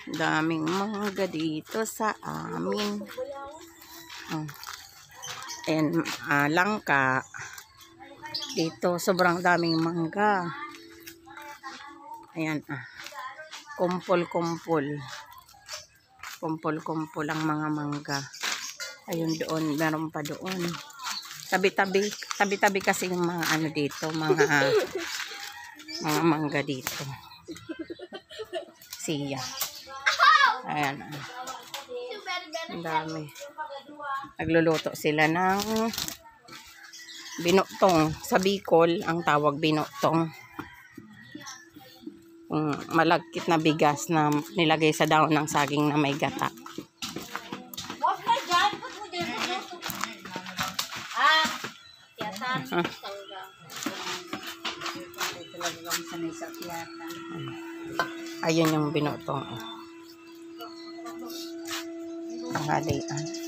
Daming mangga dito sa amin. And langka. Dito sobrang daming mangga. Ayan kumpul-kumpul. Kumpul-kumpul ang mga mangga. Ayun doon, meron pa doon. Tabi-tabi kasi yung mga ano dito, mga mangga dito. Siya. Ayan. Ang dami. Nagluluto sila ng binutong. Sa Bicol, ang tawag binutong. Malagkit na bigas na nilagay sa daon ng saging na may gata. Ayun yung binutong. Tanghalian.